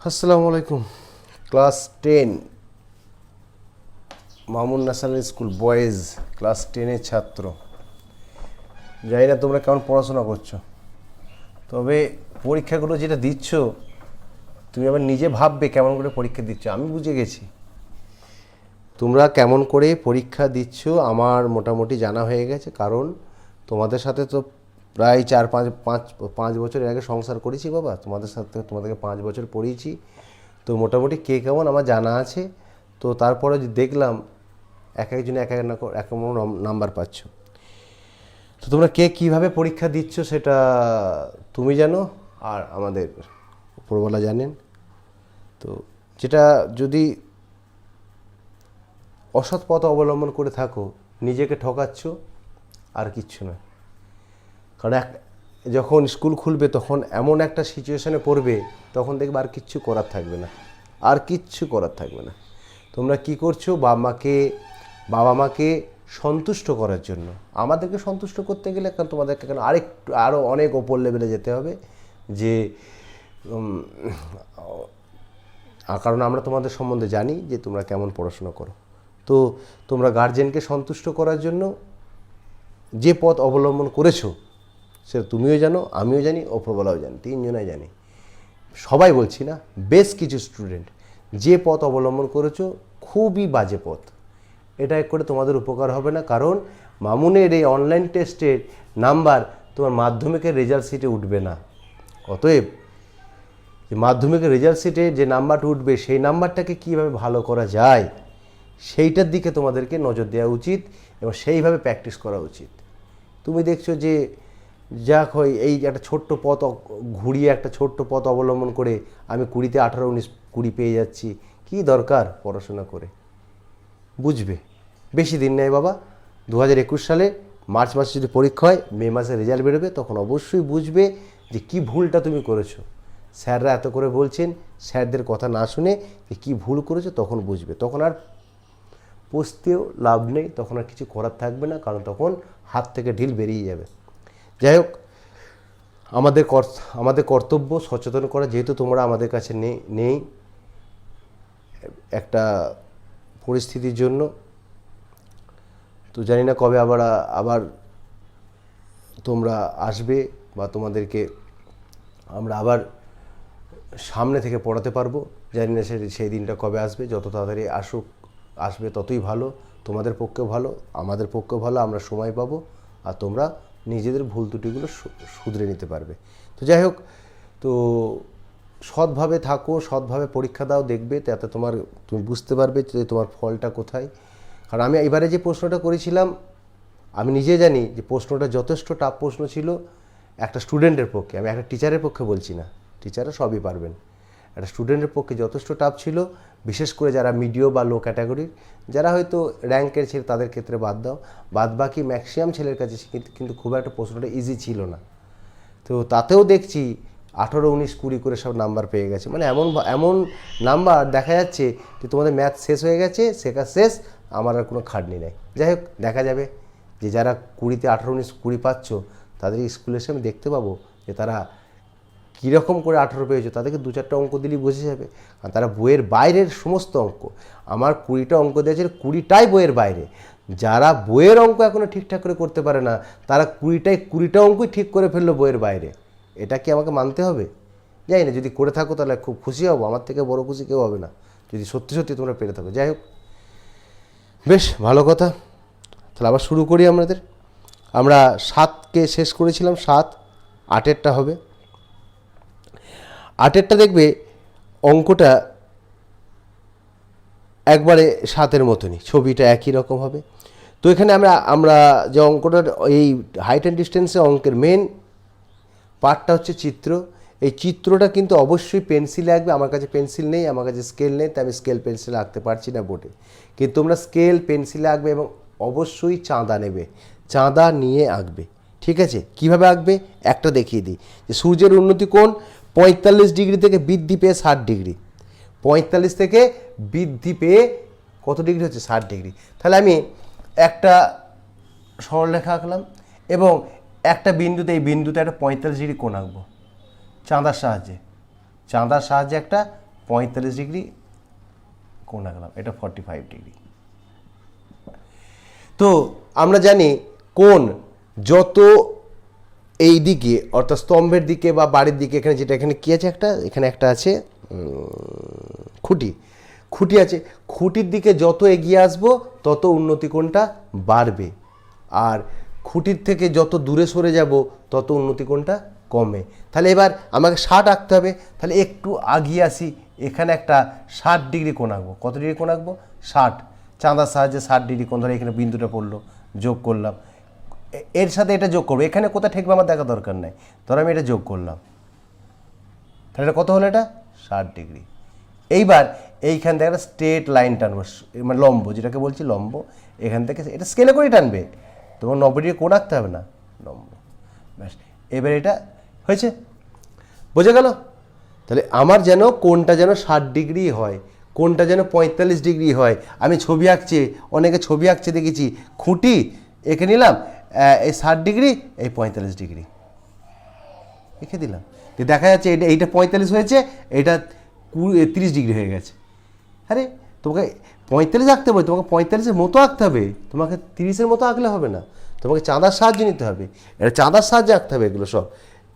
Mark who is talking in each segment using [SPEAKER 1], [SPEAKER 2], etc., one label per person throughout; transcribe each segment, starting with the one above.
[SPEAKER 1] আসসালামু আলাইকুম। Class 10 Mamun national school boys class 10-এর ছাত্র। জানি না তোমরা কেমন পড়াশোনা করছো, তবে পরীক্ষাগুলো যেটা দিচ্ছ তুমি আবার নিজে ভাববে কেমন করে পরীক্ষা দিচ্ছ। আমি বুঝে গেছি তোমরা কেমন করে পরীক্ষা দিচ্ছ, আমার মোটামুটি জানা হয়ে গেছে। কারণ তোমাদের সাথে তো প্রায় 4-5 বছর আগে সংসার করেছি বাবা, তোমাদেরকে 5 বছর পড়িয়েছি, তো মোটামুটি কে কেমন আমার জানা আছে। তো তারপরে দেখলাম এক একজনে এক এক নাম্বার পাচ্ছ। তো তোমরা কে কীভাবে পরীক্ষা দিচ্ছ সেটা তুমি জানো আর আমাদের উপরওয়ালা জানেন। তো যেটা যদি অসৎ পথ অবলম্বন করে থাকো নিজেকে ঠকাচ্ছ আর কিচ্ছু না। কারণ যখন স্কুল খুলবে তখন এমন একটা সিচুয়েশনে পড়বে, তখন দেখবে আর কিচ্ছু করার থাকবে না, আর কিচ্ছু করার থাকবে না। তোমরা কি করছো, বাবা মাকে সন্তুষ্ট করার জন্য। আমাদেরকে সন্তুষ্ট করতে গেলে কারণ তোমাদেরকে কেন আরও অনেক ওপর লেভেলে যেতে হবে, যে কারণ আমরা তোমাদের সম্বন্ধে জানি যে তোমরা কেমন পড়াশোনা করো। তো তোমরা গার্জেনকে সন্তুষ্ট করার জন্য যে পথ অবলম্বন করেছো সেটা তুমিও জানো, আমিও জানি, ওপরওয়ালাও জানি, তিনজনাই জানি। সবাই বলছি না, বেশ কিছু স্টুডেন্ট যে পথ অবলম্বন করেছো খুবই বাজে পথ। এটা করে তোমাদের উপকার হবে না। কারণ মামুনের এই অনলাইন টেস্টের নাম্বার তোমার মাধ্যমিকের রেজাল্ট শিটে উঠবে না। অতএব যে মাধ্যমিকের রেজাল্ট শিটে যে নাম্বারটা উঠবে সেই নাম্বারটাকে কীভাবে ভালো করা যায় সেইটার দিকে তোমাদেরকে নজর দেওয়া উচিত এবং সেইভাবে প্র্যাকটিস করা উচিত। তুমি দেখছো যে যাক হয় এই একটা ছোট্ট পথ ঘুরিয়ে একটা ছোট্ট পথ অবলম্বন করে আমি 20-তে 18-19-20 পেয়ে যাচ্ছি। কি দরকার পড়াশোনা করে? বুঝবে বেশি দিন নেই বাবা, 2021 সালে মার্চ মাসে যদি পরীক্ষা হয়, মে মাসে রেজাল্ট বেরোবে, তখন অবশ্যই বুঝবে যে কি ভুলটা তুমি করেছো। স্যাররা এত করে বলছেন, স্যারদের কথা না শুনে যে কী ভুল করেছো তখন বুঝবে। তখন আর পস্তেও লাভ নেই, তখন আর কিছু করার থাকবে না, কারণ তখন হাত থেকে ঢিল বেরিয়ে যাবে। যাই হোক, আমাদের কর্তব্য সচেতন করা, যেহেতু তোমরা আমাদের কাছে নেই একটা পরিস্থিতির জন্য। তো জানি না কবে আবার তোমরা আসবে বা তোমাদেরকে আমরা আবার সামনে থেকে পড়াতে পারবো। জানি না সেই দিনটা কবে আসবে, যত তাড়াতাড়ি আসবে ততই ভালো, তোমাদের পক্ষেও ভালো, আমাদের পক্ষেও ভালো। আমরা সময় পাবো আর তোমরা নিজেদের ভুল ত্রুটিগুলো শুধরে নিতে পারবে। তো যাই হোক, তো সৎভাবে থাকো, সৎভাবে পরীক্ষা দাও, দেখবে তাতে তুমি বুঝতে পারবে যে তোমার ফলটা কোথায়। কারণ আমি এবারে যে প্রশ্নটা করেছিলাম আমি নিজে জানি যে প্রশ্নটা যথেষ্ট টাফ প্রশ্ন ছিল একটা স্টুডেন্টের পক্ষে। আমি একটা টিচারের পক্ষে বলছি না, টিচাররা সবই পারবেন, একটা স্টুডেন্টের পক্ষে যথেষ্ট টাফ ছিল। বিশেষ করে যারা মিডিও বা লো ক্যাটাগরির, যারা হয়তো র্যাঙ্কের ছেলে তাদের ক্ষেত্রে বাদ বাকি ম্যাক্সিমাম ছেলের কাছে কিন্তু খুব একটা প্রশ্নটা ইজি ছিল না। তো তাতেও দেখছি 18, 19, 20 করে সব নাম্বার পেয়ে গেছে। মানে এমন নাম্বার দেখা যাচ্ছে যে তোমাদের ম্যাথ শেষ হয়ে গেছে, শেখা শেষ, আমার আর কোনো খাটনি নেই। যাই হোক, দেখা যাবে যে যারা 20-তে 18, 19, 20 পাচ্ছ তাদের স্কুলে এসে আমি দেখতে পাবো যে তারা কীরকম করে 18 পেয়েছো। তাদেরকে 2-4টা অঙ্ক দিলেই বোঝা যাবে। আর তারা বইয়ের বাইরের সমস্ত অঙ্ক, আমার 20টা অঙ্ক দিয়েছে, 20টাই বইয়ের বাইরে। যারা বইয়ের অঙ্ক এখনও ঠিকঠাক করে করতে পারে না, তারা 20টা অঙ্কই ঠিক করে ফেললো বইয়ের বাইরে। এটা কি আমাকে মানতে হবে? জানি না, যদি করে থাকো তাহলে খুব খুশি হব, আমার থেকে বড় খুশি কেউ হবে না যদি সত্যি সত্যি তোমরা পেরে থাকো। যাই হোক, বেশ ভালো কথা। তাহলে আবার শুরু করি। আমরা 7কে শেষ করেছিলাম, 7, 8এরটা হবে। 8এরটা দেখবে অঙ্কটা একবারে 7-এর মতনই, ছবিটা একই রকম হবে। তো এখানে আমরা যে অঙ্কটার এই হাইট অ্যান্ড ডিস্টেন্সে অঙ্কের মেন পার্টটা হচ্ছে চিত্র। এই চিত্রটা কিন্তু অবশ্যই পেন্সিলে আঁকবে। আমার কাছে পেন্সিল নেই, আমার কাছে স্কেল নেই, তাই আমি স্কেল পেন্সিলে আঁকতে পারছি না বোর্ডে। কিন্তু তোমরা স্কেল পেন্সিলে আঁকবে এবং অবশ্যই চাঁদা নেবে, চাঁদা নিয়ে আঁকবে। ঠিক আছে? কিভাবে আঁকবে একটা দেখিয়ে দিই। যে সূর্যের উন্নতি কোণ 45 ডিগ্রি থেকে বৃদ্ধি পেয়ে 60 ডিগ্রি, 45 থেকে বৃদ্ধি পেয়ে কত ডিগ্রি হচ্ছে? 60 ডিগ্রি। তাহলে আমি একটা সরলরেখা আঁকলাম এবং একটা বিন্দুতে, এই বিন্দুতে একটা 45 ডিগ্রি কোণ আঁকবো চাঁদার সাহায্যে একটা 45 কোণ আঁকলাম, এটা 45°। তো আমরা জানি কোণ যত এই দিকে অর্থাৎ স্তম্ভের দিকে বা বাড়ির দিকে, এখানে যেটা এখানে কী আছে, এখানে একটা আছে খুঁটি আছে, খুঁটির দিকে যত এগিয়ে আসবো তত উন্নতি কোণটা বাড়বে, আর খুঁটির থেকে যত দূরে সরে যাব তত উন্নতি কোণটা কমে। তাহলে এবার আমাকে 60 আঁকতে হবে, তাহলে একটু আগিয়ে আসি, এখানে একটা 60° কোণ আঁকবো। কত ডিগ্রি কোণ আঁকবো? 60। চাঁদার সাহায্যে 60° কোণ, ধরে এখানে বিন্দুটা পড়লো, যোগ করলাম, এর সাথে এটা যোগ করবো, এখানে কোথায় ঠেকবে আমার দেখা দরকার নাই, ধরো আমি এটা যোগ করলাম, তাহলে এটা কত হলো? এটা 60°। এইবার এইখান থেকে একটা স্ট্রেট লাইন টানবো, মানে লম্ব, যেটাকে বলছি লম্ব, এখান থেকে এটা স্কেলে করেই টানবে, তোমার 90° কোণ আঁকতে হবে না, লম্ব, ব্যাস। এবার এটা হয়েছে, বোঝা গেল? তাহলে আমার যেন কোণটা যেন 60° হয়, কোণটা যেন 45° হয়। আমি ছবি আঁকছি, অনেকে ছবি আঁকছে দেখেছি, খুঁটি এঁকে নিলাম, এই 60°, এই 45° এঁকে দিলাম, দেখা যাচ্ছে এইটা 45 হয়েছে, এইটা 30° হয়ে গেছে। আরে তোমাকে 45 আঁকতে হবে, তোমাকে 45-এর মতো আঁকতে হবে, তোমাকে 30-এর মতো আঁকলে হবে না, তোমাকে চাঁদার সাহায্য নিতে হবে, এটা চাঁদার সাহায্যে আঁকতে হবে এগুলো সব।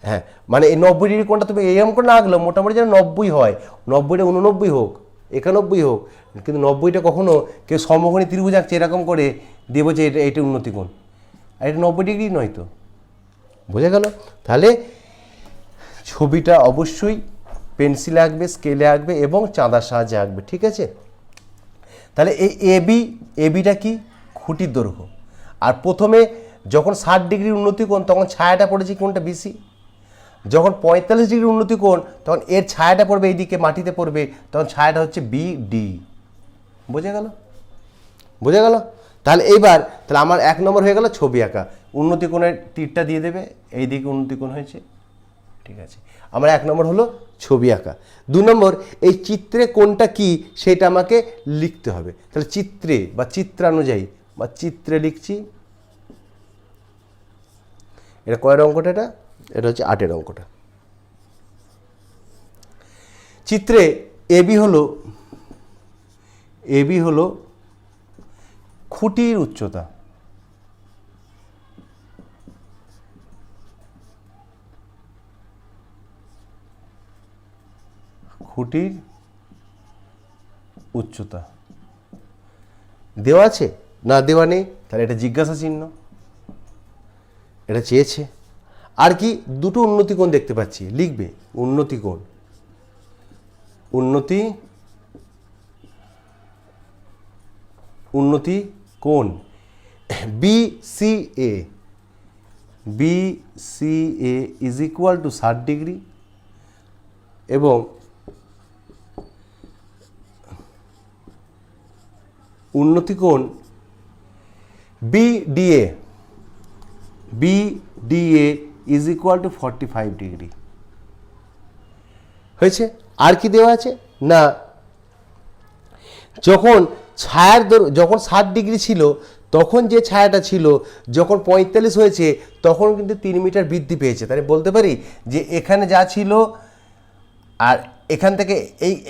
[SPEAKER 1] হ্যাঁ, মানে এই 90° কোণটা তুমি এরকম করে না আঁকলে মোটামুটি যেন 90 হয়, 90টা 89 হোক, 91 হোক, কিন্তু 90টা কখনো কেউ সমকোণী ত্রিভুজ আঁকছে এরকম করে দিয়ে বলছে এটা উন্নতি কোণ, আর এটা 90° নয় তো, বোঝা গেল? তাহলে ছবিটা অবশ্যই পেন্সিলে আঁকবে, স্কেলে আঁকবে এবং চাঁদার সাহায্যে আঁকবে, ঠিক আছে? তাহলে এই এবিটা কি? খুঁটির দৈর্ঘ্য। আর প্রথমে যখন 60° উন্নতি কোণ তখন ছায়াটা পড়েছে কোনটা? বিসি। যখন 45° উন্নতি কোণ তখন এর ছায়াটা পড়বে এইদিকে, মাটিতে পড়বে, তখন ছায়াটা হচ্ছে বিডি। বোঝা গেল? বোঝা গেল? তাহলে এইবার তাহলে আমার 1 নম্বর হয়ে গেল ছবি আঁকা, উন্নতি কোণের তীরটা দিয়ে দেবে, এই দিকে উন্নতি কোণ হয়েছে, ঠিক আছে? আমার 1 নম্বর হলো ছবি আঁকা। 2 নম্বর, এই চিত্রে কোনটা কি সেটা আমাকে লিখতে হবে। তাহলে চিত্রে বা চিত্রানুযায়ী বা চিত্রে লিখছি, এটা কয়ের অঙ্কটা? এটা হচ্ছে 8-এর অঙ্কটা। চিত্রে এবি হলো খুঁটির উচ্চতা, খুঁটির উচ্চতা দেওয়া আছে না দেওয়া নেই, তাহলে এটা জিজ্ঞাসা চিহ্ন, এটা চেয়েছে। আর কি? দুটো উন্নতি কোণ দেখতে পাচ্ছি, লিখবে উন্নতি কোণ, উন্নতি কোণ BCA ইজ ইকুয়াল টু 60° এবং উন্নতি কোণ BDA ইজ ইকুয়াল টু 45°। হয়েছে? আর কি দেওয়া আছে? না, যখন ছায়ার যখন 60° ছিল তখন যে ছায়াটা ছিল, যখন 45 হয়েছে তখন কিন্তু 3 মিটার বৃদ্ধি পেয়েছে। তাহলে বলতে পারি যে এখানে যা ছিল আর এখান থেকে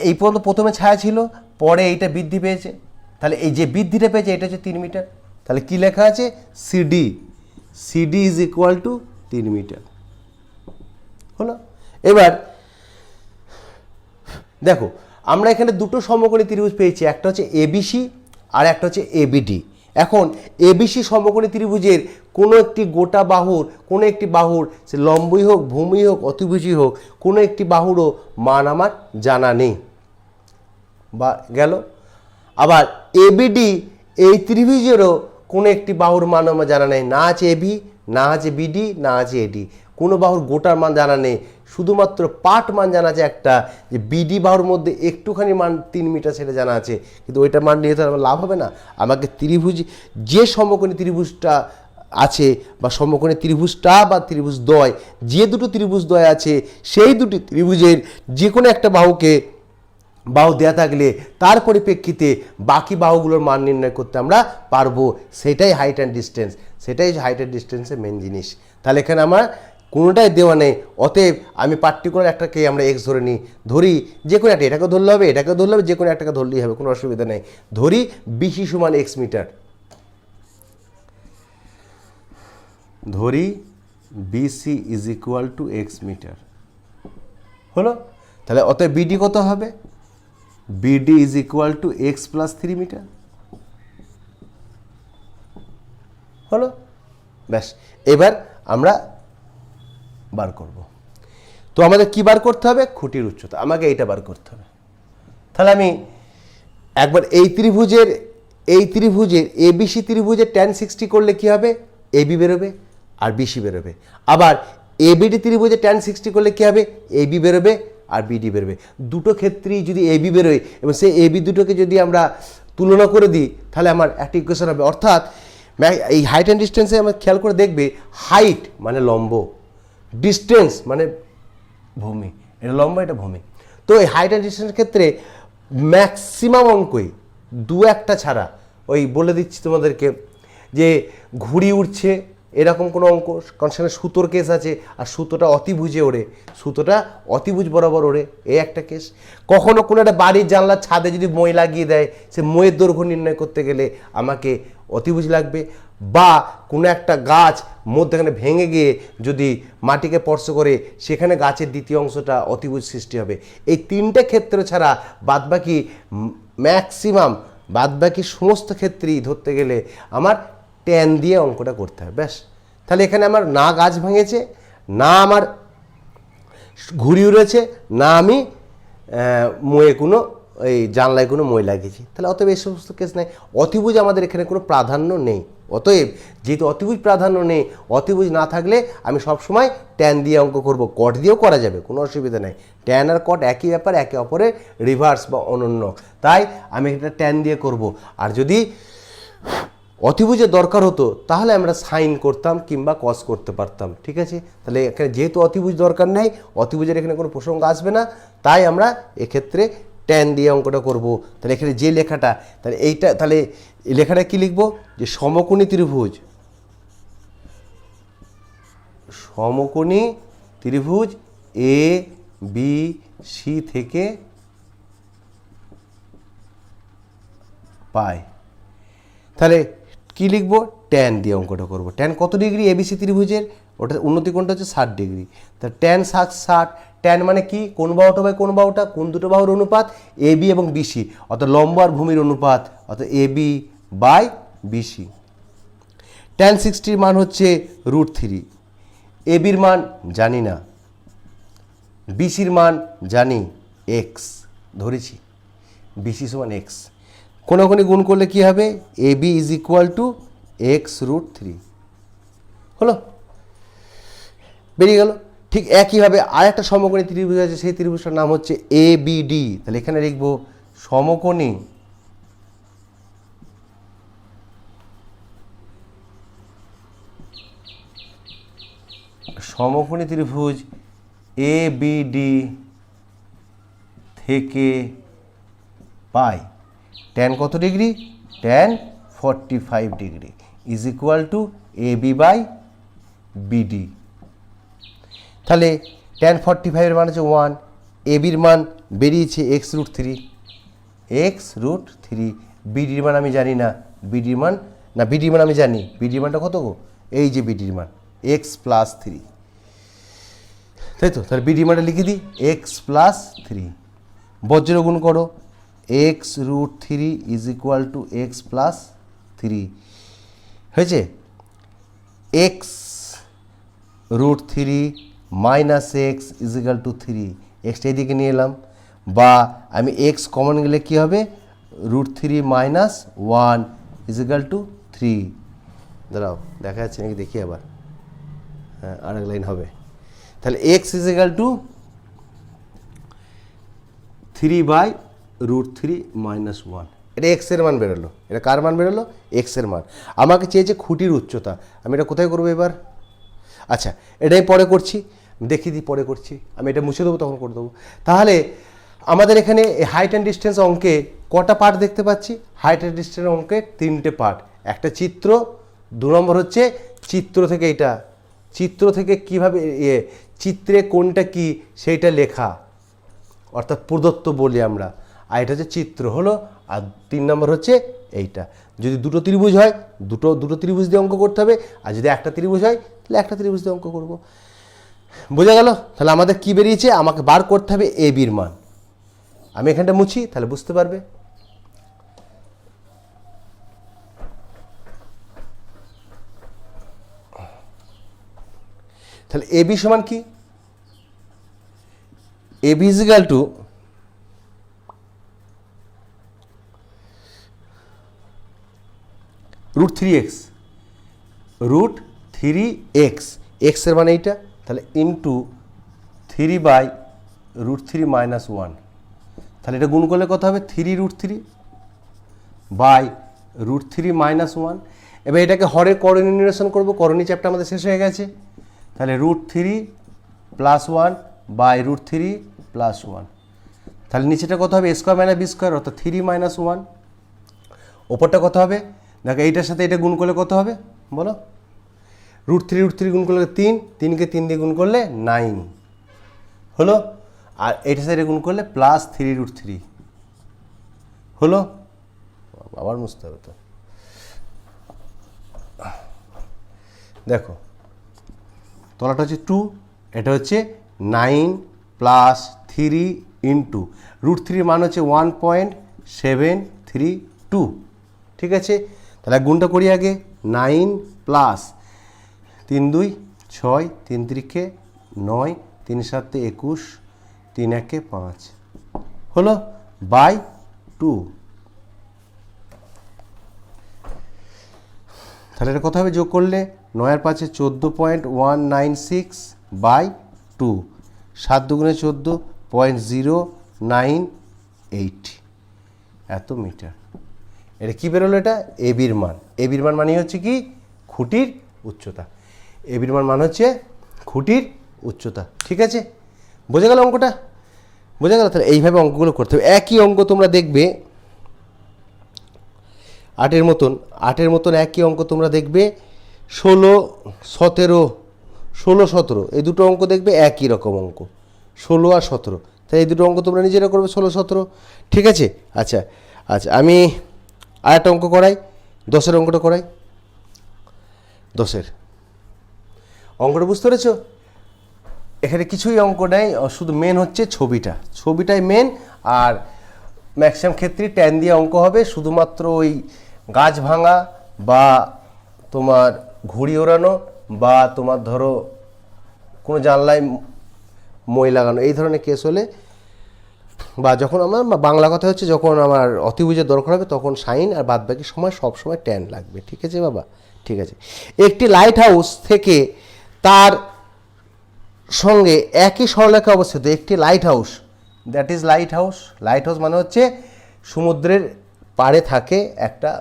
[SPEAKER 1] এই পর্যন্ত প্রথমে ছায়া ছিল, পরে এইটা বৃদ্ধি পেয়েছে, তাহলে এই যে বৃদ্ধিটা পেয়েছে এটা হচ্ছে 3 মিটার। তাহলে কি লেখা আছে? CD is equal to 3 metre. হলো? এবার দেখো, আমরা এখানে দুটো সমকোণী ত্রিভুজ পেয়েছি, একটা হচ্ছে এবিসি আর একটা হচ্ছে এবিডি। এখন এবিসি সমকোণী ত্রিভুজের কোনো একটি গোটা বাহুর, কোনো একটি বাহুর সে লম্বই হোক, ভূমি হোক, অতিভুজই হোক, কোনো একটি বাহুরও মান আমার জানা নেই, বা গেল। আবার এবিডি এই ত্রিভুজেরও কোনো একটি বাহুর মান আমার জানা নেই, না আছে এবি, না আছে বিডি, না আছে এডি, কোনো বাহুর গোটার মান জানা নেই, শুধুমাত্র পার্ট মান জানা আছে একটা, যে বিডি বাহুর মধ্যে একটুখানি মান 3 মিটার সেটা জানা আছে, কিন্তু ওইটার মান নিয়ে তো আমার লাভ হবে না। আমাকে ত্রিভুজ, যে সমকোণী ত্রিভুজটা আছে বা সমকোণী ত্রিভুজটা বা ত্রিভুজদ্বয়, যে দুটো ত্রিভুজদ্বয় আছে সেই দুটি ত্রিভুজের যে কোনো একটা বাহু দেয়া থাকলে তার পরিপ্রেক্ষিতে বাকি বাহুগুলোর মান নির্ণয় করতে আমরা পারবো। সেটাই হাইট অ্যান্ড ডিস্টেন্স, সেটাই হাইট অ্যান্ড ডিস্টেন্সের মেন জিনিস। তাহলে এখানে আমার কোনোটাই দেওয়া নেই। অতএব আমি পার্টিকুলার একটাকে আমরা এক্স ধরে নিই, ধরি যে কোনো একটা, এটাকে ধরলে হবে, এটাকে ধরলে হবে, যে কোনো একটাকে ধরলেই হবে, কোনো অসুবিধা নেই। ধরি বিসি সমান এক্স মিটার, ধরি BC is equal to x metre, হলো? তাহলে অতএব বিডি কত হবে? BD is equal to x plus 3 metre, হলো? ব্যাস, এবার আমরা বার করব। তো আমাদের কি বার করতে হবে? খুঁটির উচ্চতা, আমাকে এইটা বার করতে হবে। তাহলে আমি একবার এই ত্রিভুজের এবিসি ত্রিভুজের tan 60 করলে কি হবে? এবি বেরোবে আর বিসি বেরোবে। আবার এবিডি ত্রিভুজে tan 60 করলে কি হবে? এবি বেরোবে আর বিডি বেরোবে। দুটো ক্ষেত্রেই যদি এবি বেরোয় এবং সেই এবি দুটোকে যদি আমরা তুলনা করে দিই, তাহলে আমার একটা ইকুয়েশন হবে। অর্থাৎ এই হাইট অ্যান্ড ডিস্টেন্সে আমরা খেয়াল করে দেখবে, হাইট মানে লম্ব, ডিস্টেন্স মানে ভূমি, এটা লম্ব এটা ভূমি। তো এই হাইট অ্যান্ড ডিস্টেন্সের ক্ষেত্রে ম্যাক্সিমাম অঙ্কই দু একটা ছাড়া, ওই বলে দিচ্ছি তোমাদেরকে যে ঘুড়ি উঠছে এরকম কোনো অঙ্ক, কারণ সেখানে সুতোর কেস আছে আর সুতোটা অতিভুজে ওড়ে, সুতোটা অতিভুজ বরাবর ওড়ে, এই একটা কেস। কখনো কোনো একটা বাড়ির জানলার ছাদে যদি মই লাগিয়ে দেয়, সে মইয়ের দৈর্ঘ্য নির্ণয় করতে গেলে আমাকে অতিভুজ লাগবে। বা কোনো একটা গাছ মধ্যখানে ভেঙে গিয়ে যদি মাটিকে স্পর্শ করে, সেখানে গাছের দ্বিতীয় অংশটা অতিভুজ সৃষ্টি হবে। এই তিনটে ক্ষেত্র ছাড়া বাদবাকি ম্যাক্সিমাম, বাদবাকি সমস্ত ক্ষেত্রেই ধরতে গেলে আমার ট্যান দিয়ে অঙ্কটা করতে হবে। ব্যাস, তাহলে এখানে আমার না গাছ ভেঙেছে, না আমার ঘুড়ি উড়েছে, না আমি ময়ে কোনো এই জানলায় কোনো মই লাগিয়েছি, তাহলে অতএব এই সমস্ত কেস নেই। অতিভুজ আমাদের এখানে কোনো প্রাধান্য নেই। অতএব যেহেতু অতিভুজ প্রাধান্য নেই, অতিভুজ না থাকলে আমি সবসময় ট্যান দিয়ে অঙ্ক করব। কট দিয়েও করা যাবে, কোনো অসুবিধা নেই। ট্যান আর কট একই ব্যাপার, একে অপরের রিভার্স বা অনন্য, তাই আমি এটা ট্যান দিয়ে করব। আর যদি অতিভুজের দরকার হতো তাহলে আমরা সাইন করতাম কিংবা কস করতে পারতাম, ঠিক আছে? তাহলে এখানে যেহেতু অতিভুজ দরকার নেই, অতিভুজের এখানে কোনো প্রসঙ্গ আসবে না, তাই আমরা এক্ষেত্রে ট্যান দিয়ে অঙ্কটা করব। তাহলে এখানে যে লেখাটা, তাহলে এইটা, তাহলে এই লেখাটা কি লিখব? যে সমকোণী ত্রিভুজ, সমকোণী ত্রিভুজ এ বি সি থেকে পাই। তাহলে কি লিখবো? ট্যান দিয়ে অঙ্কটা করব। ট্যান কত ডিগ্রি এবিসি ত্রিভুজের? ওটা উন্নতি কোণটা হচ্ছে 60 ডিগ্রি। তা ট্যান 60, ট্যান মানে কি? কোন বাহুটা বাই কোন বাহুটা, কোন দুটো বাহুর অনুপাত? এবি এবং বিসি, অর্থাৎ লম্ব আর ভূমির অনুপাত, অর্থাৎ এবি বাই বিসি। ট্যান 60 মান হচ্ছে √3। এবির মান জানি না, বিসির মান জানি এক্স, ধরেছি বিসি সমান এক্স। কোনোখানে গুণ করলে কি হবে? AB is equal two x√3, হলো? বেরিয়ে গেল। ঠিক একইভাবে আর একটা সমকোণী ত্রিভুজ আছে, সেই ত্রিভুজটার নাম হচ্ছে এবিডি। তাহলে এখানে লিখবো সমকোণী ত্রিভুজ এবিডি থেকে পাই ট্যান কত degree? Tan 45 degree is equal to AB by BD. তাহলে ট্যান 45-এর মান হচ্ছে 1, এবির মান বেরিয়েছে x√3, বিডির মান আমি জানি না, বিডির মান আমি জানি, বিডির মানটা কত গো? এই যে বিডির মান x+3, তাই তো? তাহলে বিডির মানটা লিখে দিই x+3, বজ্র গুণ করো, x√3 is equal two x+3 হয়েছে। x√3 minus x is equal to 3, extra এদিকে নিয়ে এলাম, বা আমি এক্স কমন গেলে কী হবে? √3 মাইনাস 1 ইজ ইকুয়াল টু 3। দাঁড়াও, দেখা যাচ্ছে নাকি দেখি আবার, হ্যাঁ আরেক লাইন হবে। তাহলে x is equal two 3/√3 minus 1, এটা এক্সের মান বেরোলো। এটা কার মান বেরোলো? এক্সের মান। আমাকে চেয়েছে খুঁটির উচ্চতা, আমি এটা কোথায় করবো এবার? আচ্ছা, এটাই পরে করছি, দেখিয়ে দিই পরে করছি, আমি এটা মুছে দেবো তখন করে দেবো। তাহলে আমাদের এখানে হাইট অ্যান্ড ডিস্টেন্স অঙ্কে কটা পার্ট দেখতে পাচ্ছি? হাইট অ্যান্ড ডিস্টেন্স অঙ্কে 3টে পার্ট, একটা চিত্র, 2 নম্বর হচ্ছে চিত্র থেকে এটা চিত্র থেকে কিভাবে চিত্রে কোনটা কি সেইটা লেখা, অর্থাৎ প্রদত্ত বলি আমরা। আর এটা হচ্ছে চিত্র হলো। আর 3 নম্বর হচ্ছে এইটা। যদি দুটো ত্রিভুজ হয় দুটো ত্রিভুজ দিয়ে অঙ্ক করতে হবে, আর যদি একটা ত্রিভুজ হয় তাহলে একটা ত্রিভুজ দিয়ে অঙ্ক করব। বোঝা গেল? তাহলে আমাদের কি বেরিয়েছে, আমাকে বার করতে হবে এ বির মান। আমি এখানটা মুছি, তাহলে বুঝতে পারবে। তাহলে এ বি সমান কি, A B is equal to √3x, √3x, এক্সের মানে এইটা, তাহলে ইন্টু 3/√3 - 1। তাহলে এটা গুণ করলে কত হবে, 3√3/√3 - 1। এবার এটাকে হরে করণী নিরসন করবো, করণী চ্যাপ্টার আমাদের শেষ হয়ে গেছে। তাহলে √3 + 1/√3 + 1। তাহলে নিচেটা কত হবে, a² - b², অর্থাৎ 3 - 1। ওপরটা কত হবে, দেখো এইটার সাথে এটা গুণ করলে কত হবে বলো, √3 গুণ করলে 3, 3কে 3 দিয়ে গুণ করলে 9 হলো। আর এইটার সাথে গুণ করলে +3√3 হলো। আবার মুছতে হবে তো। দেখো তলাটা হচ্ছে 2, এটা হচ্ছে 9 + 3 ইন্টু √3 মান হচ্ছে 1.732। ঠিক আছে, তাহলে গুণটা করি আগে। 9 + 3 2 6, 3 3 9, 3 7 21, 3 1 5 হলো, বাই 2। তাহলে এটা কত হবে, যোগ করলে 9 আর 5 14.196/2, 7 দুগুণে 14.098 এত মিটার। এটা কি বেরোলো, এটা এ বির মান। এ বির মান মানে হচ্ছে কি, খুঁটির উচ্চতা। এ বির মান হচ্ছে খুঁটির উচ্চতা। ঠিক আছে, বোঝা গেল অঙ্কটা? বোঝা গেল? তাহলে এইভাবে অঙ্কগুলো করতে হবে। একই অঙ্ক তোমরা দেখবে 8-এর মতন একই অঙ্ক তোমরা দেখবে 16, 17 এই দুটো অঙ্ক দেখবে একই রকম অঙ্ক, 16 আর 17। তাই এই দুটো অঙ্ক তোমরা নিজেরা করবে, 16, 17। ঠিক আছে, আচ্ছা আচ্ছা, আমি আর একটা অঙ্ক করাই, 10-এর অঙ্কটা করাই। 10-এর অঙ্কটা বুঝতে পেরেছ? এখানে কিছুই অঙ্ক নেই, শুধু মেন হচ্ছে ছবিটাই মেন। আর ম্যাক্সিমাম ক্ষেত্রে ট্যান দিয়ে অঙ্ক হবে, শুধুমাত্র ওই গাছ ভাঙা বা তোমার ঘুড়ি ওড়ানো বা তোমার ধরো কোনো জানলায় মই লাগানো, এই ধরনের কেস হলে, বা যখন আমার বাংলা কথা হচ্ছে যখন আমার অতিভুজের দরকার হবে তখন সাইন, আর বাদ বাকি সময় সব সময় ট্যান লাগবে। ঠিক আছে বাবা? ঠিক আছে। একটি লাইট হাউস থেকে তার সঙ্গে একই সরলরেখা অবস্থিত একটি light house, that is light house. Light house মানে হচ্ছে সমুদ্রের পাড়ে থাকে একটা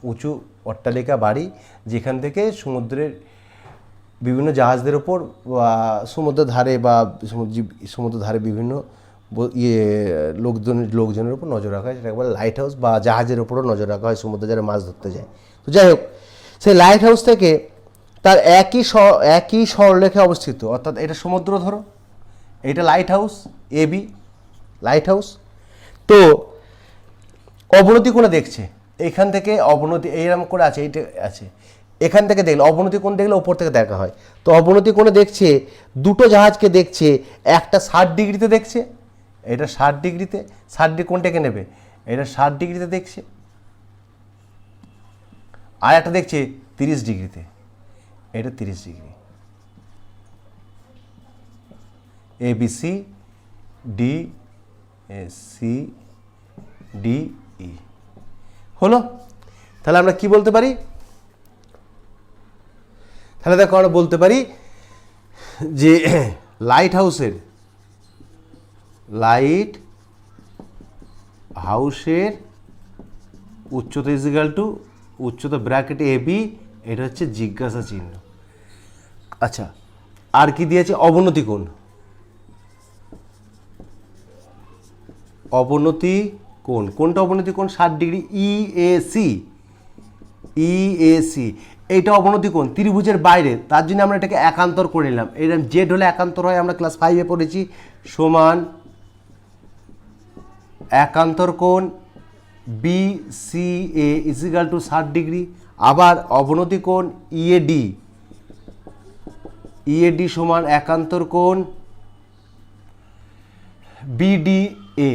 [SPEAKER 1] উঁচু অট্টালিকা বাড়ি, যেখান থেকে সমুদ্রের বিভিন্ন জাহাজদের ওপর বা সমুদ্রের ধারে বা সমুদ্রের ধারে বিভিন্ন লোকজনের উপর নজর রাখা হয়, সেটাকে বলে লাইট হাউস। বা জাহাজের ওপরও নজর রাখা হয় সমুদ্রে যারা মাছ ধরতে যায়। তো যাই হোক, সেই লাইট হাউস থেকে তার একই সরলরেখা অবস্থিত, অর্থাৎ এটা সমুদ্র ধরো, এটা light house A B, light house. তো অবনতি কোণে দেখছে, এখান থেকে অবনতি এইরকম করে আছে, এইটা আছে, এখান থেকে দেখলে অবনতি কোণ দেখলে ওপর থেকে দেখা হয়। তো অবনতি কোণে দেখছে, দুটো জাহাজকে দেখছে, একটা 60 ডিগ্রিতে দেখছে, এটা 60 ডিগ্রিতে। 60 ডিগ্রি কোনটাকে নেবে, এটা 60 ডিগ্রিতে দেখছে, আর একটা দেখছে 30 ডিগ্রিতে, এটা 30 degree. A B C D C D E হলো। তাহলে আমরা কি বলতে পারি, তাহলে দেখো আমরা বলতে পারি যে লাইট হাউসের উচ্চতা ইজ ইকুয়াল টু উচ্চতা ব্র্যাকেটে এ বি, এটা হচ্ছে জিজ্ঞাসা চিহ্ন। আচ্ছা, আর কি দিয়েছে, অবনতি কোণ। অবনতি কোণ, কোনটা অবনতি কোণ, 60 ডিগ্রি, ইএসি। এইটা অবনতি কোণ ত্রিভুজের বাইরে, তার জন্য আমরা এটাকে একান্তর করে নিলাম। এরকম জেড হলে একান্তর হয়, আমরা ক্লাস 5-এ পড়েছি। সমান একান্তর কোণ B C A is equal to 60 degree. আবার অবনতি কোণ ইএডি, ইএডি সমান একান্তর কোণ BDA,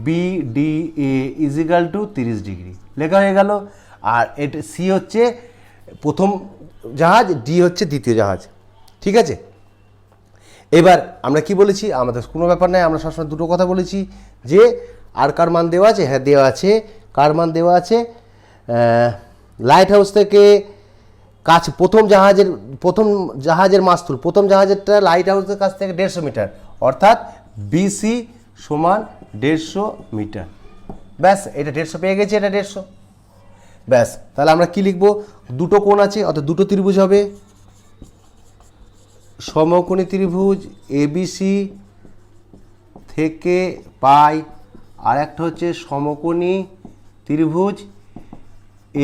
[SPEAKER 1] BDA is equal to 30 degree. লেখা হয়ে গেল। আর এটা সি হচ্ছে প্রথম জাহাজ, ডি হচ্ছে দ্বিতীয় জাহাজ। ঠিক আছে, এবার আমরা কি বলেছি, আমাদের কোনো ব্যাপার নাই, আমরা সবসময় দুটো কথা বলেছি যে আর কার মান দেওয়া আছে, হ্যাঁ দেওয়া আছে, কার মান দেওয়া আছে, লাইট হাউস থেকে কাছে প্রথম জাহাজের মাস্তুল, প্রথম জাহাজেরটা লাইট হাউসের কাছ থেকে 150 মিটার, অর্থাৎ বিসি সমান 150 মিটার। ব্যাস, এটা 150 পেয়ে গেছে, এটা 150। ব্যাস, তাহলে আমরা কি লিখব, দুটো কোণ আছে অর্থাৎ দুটো ত্রিভুজ হবে, সমকোণী ত্রিভুজ এবিসি থেকে পাই, আর একটা হচ্ছে সমকোণী ত্রিভুজ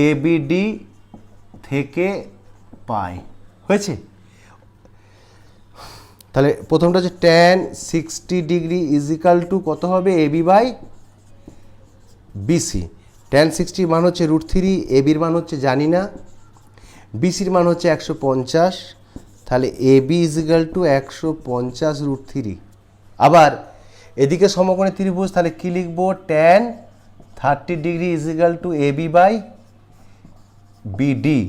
[SPEAKER 1] এবিডি থেকে পাই। হয়েছে? তাহলে প্রথমটা হচ্ছে tan 60 ডিগ্রি ইজিক্যাল টু কত হবে, এবি বাই বিসি। tan 60 মান হচ্ছে √3, এবির মান হচ্ছে জানি না, বিসির মান হচ্ছে 150, তাহলে এবি ইজিক্যাল টু 150 √3। আবার এদিকে সমকোণী ত্রিভুজ, তাহলে কি লিখব, tan 30 degree is equal to AB by BD.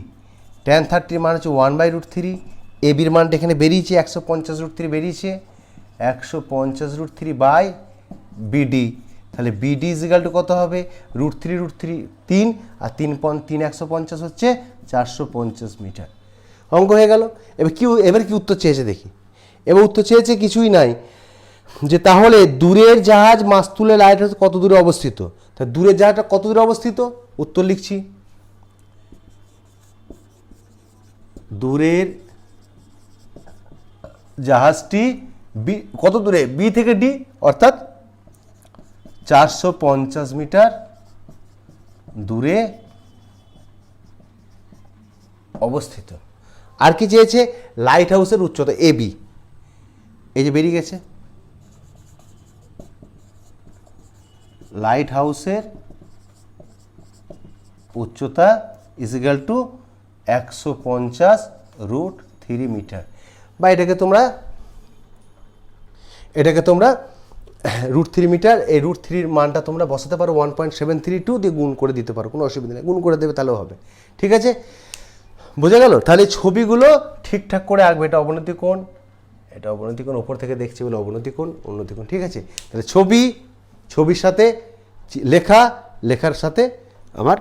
[SPEAKER 1] tan 30 মান হচ্ছে 1/√3, এবির মানটা এখানে বেরিয়েছে 150 √3 বেরিয়েছে, 150 √3 বাই বিডি। তাহলে বিডি ইজিক্যাল টু কত হবে, √3 3, আর 3 150 হচ্ছে 450 মিটার। অঙ্ক হয়ে গেল। এবার কি উত্তর চেয়েছে দেখি। এবার উত্তর চেয়েছে কিছুই নাই, যে তাহলে দূরের জাহাজ মাস্তুলে লাইট হাউস কত দূরে অবস্থিত। তা দূরের জাহাজটা কত দূরে অবস্থিত, উত্তর লিখছি, দূরের জাহাজটি বি কত দূরে, বি থেকে ডি, অর্থাৎ 450 মিটার দূরে অবস্থিত। আর কি চেয়েছে, লাইট হাউসের উচ্চতা এবি, এই যে বেরিয়ে গেছে, লাইট হাউসের উচ্চতা ইজিক্যাল টু 150 √3 মিটার। বা এটাকে তোমরা √3 মিটার, এই √3 মানটা তোমরা বসাতে পারো 1.732 দিয়ে গুণ করে দিতে পারো, কোনো অসুবিধা নেই, গুণ করে দেবে তাহলেও হবে। ঠিক আছে, বোঝা গেল? তাহলে ছবিগুলো ঠিকঠাক করে আঁকবে। এটা অবনতি কোণ, এটা অবনতি কোণ, ওপর থেকে দেখছি বলে অবনতি কোণ, উন্নতি কোণ। ঠিক আছে, তাহলে ছবির সাথে লেখার সাথে আমার